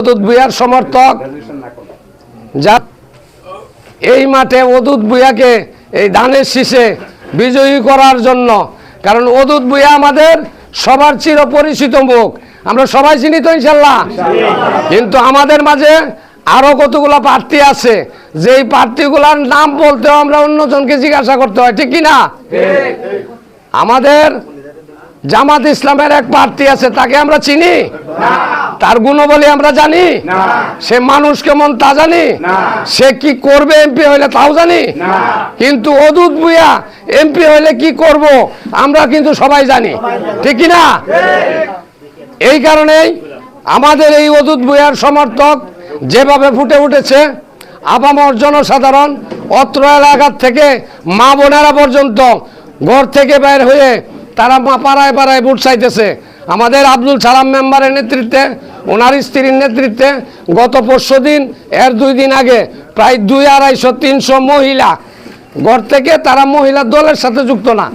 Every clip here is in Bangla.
ওদুদ ভূঁইয়ার সমর্থক যা এই মাঠে ওদুদ ভূঁইয়াকে এই ধানের শীষে বিজয়ী করার জন্য, কারণ ওদুদ ভূঁইয়া আমাদের সবার চিরপরিচিত মুখ, আমরা সবাই চিনি তো ইনশাল্লাহ। কিন্তু আমাদের মাঝে আরো কতগুলো প্রার্থী আছে, যেই প্রার্থীগুলোর নাম বলতেও আমরা অন্যজনকে জিজ্ঞাসা করতে হয়, ঠিক কিনা? আমাদের জামাত ইসলামের এক প্রার্থী আছে, তাকে আমরা চিনি? তার গুণবলী আমরা জানি? সে মানুষ কেমন তা জানি? সে কি করবে এমপি হইলে তাও জানি? কিন্তু ওদুদ ভূঁইয়া এমপি হইলে কি করব আমরা কিন্তু সবাই জানি, ঠিক কিনা? এই কারণেই আমাদের এই ওদুদ ভূঁইয়ার সমর্থক যেভাবে ফুটে উঠেছে, আপামর জনসাধারণ অত্র এলাকার থেকে মা বোনেরা পর্যন্ত ঘর থেকে বের হয়ে তারা পাড়ায় পাড়ায় ভোট চাইতেছে। আমাদের আব্দুল সালাম মেম্বারের নেতৃত্বে, ওনার স্ত্রীর নেতৃত্বে গত পরশুদিন এর 2 দিন আগে প্রায় 200-250-300 মহিলা ঘর থেকে, তারা মহিলা দলের সাথে যুক্ত না,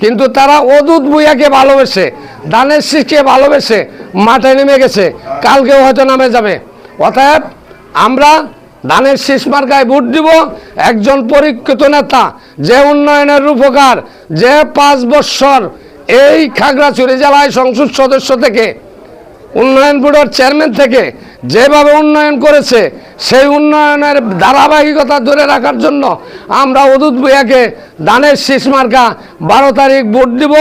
কিন্তু তারা ওদুদ ভূঁইয়াকে ভালোবেসে, ধানের শীষকে ভালোবেসে মাঠে নেমে গেছে, কালকেও হয়তো নামে যাবে। অতএব আমরা ধানের শীষ মার্কায় ভোট দিব একজন পরীক্ষিত নেতা, যে উন্নয়নের রূপকার, যে 5 বছর এই খাগড়াছড়ি জেলায় সংসদ সদস্য থেকে, উন্নয়ন বোর্ডের চেয়ারম্যান থেকে যেভাবে উন্নয়ন করেছে, সেই উন্নয়নের ধারাবাহিকতা ধরে রাখার জন্য আমরা ওদুদ ভূঁইয়াকে ধানের শীষ মার্কা 12 তারিখ ভোট দিব,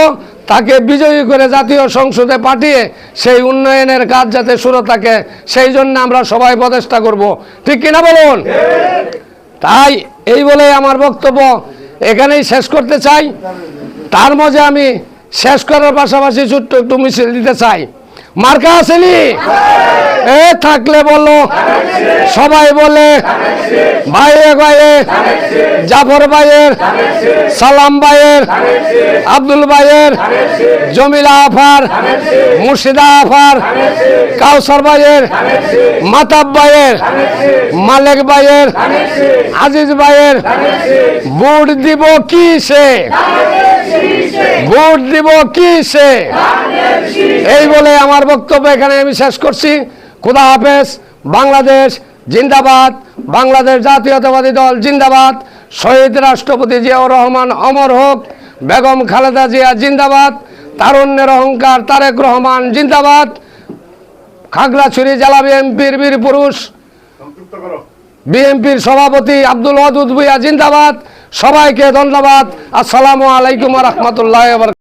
তাকে বিজয়ী করে জাতীয় সংসদে পাঠিয়ে সেই উন্নয়নের কাজ যাতে শুরু থাকে, সেই জন্য আমরা সবাই প্রচেষ্টা করব, ঠিক কিনা বলুন? তাই এই বলে আমার বক্তব্য এখানেই শেষ করতে চাই। তার মাঝে আমি শেষ করার পাশাপাশি ছোট্ট একটু মিছিল দিতে চাই। মার্কা আসেনি? এ থাকলে বলো, সবাই বলে, ভাইয়ে ভাইয়ে, জাফর ভাইয়ের, সালাম ভাইয়ের, আব্দুল ভাইয়ের, জমিলা আফার, মুর্শিদা আফার, কাউসার ভাইয়ের, মাতাব ভাইয়ের, মালেক ভাইয়ের, আজিজ ভাইয়ের, ভোট দিব কিসে? ভোট দিব কিসে? এই বলে আমার বক্তব্য এখানে আমি শেষ করছি। খোদা হাফেজ। বাংলাদেশ জিন্দাবাদ, বাংলাদেশ জাতীয়তাবাদী দল জিন্দাবাদ, শহীদ রাষ্ট্রপতি জিয়াউর রহমান অমর হোক, বেগম খালেদা জিয়া জিন্দাবাদ, তারুণ্যের অহংকার তারেক রহমান জিন্দাবাদ, খাগড়াছড়ি জেলা বিএনপির বীর পুরুষ, বিএনপির সভাপতি আব্দুল ওদুদ ভূঁইয়া জিন্দাবাদ। সবাইকে ধন্যবাদ। আসসালামু আলাইকুম ওয়া রাহমাতুল্লাহি ওয়া বারাকাতুহু।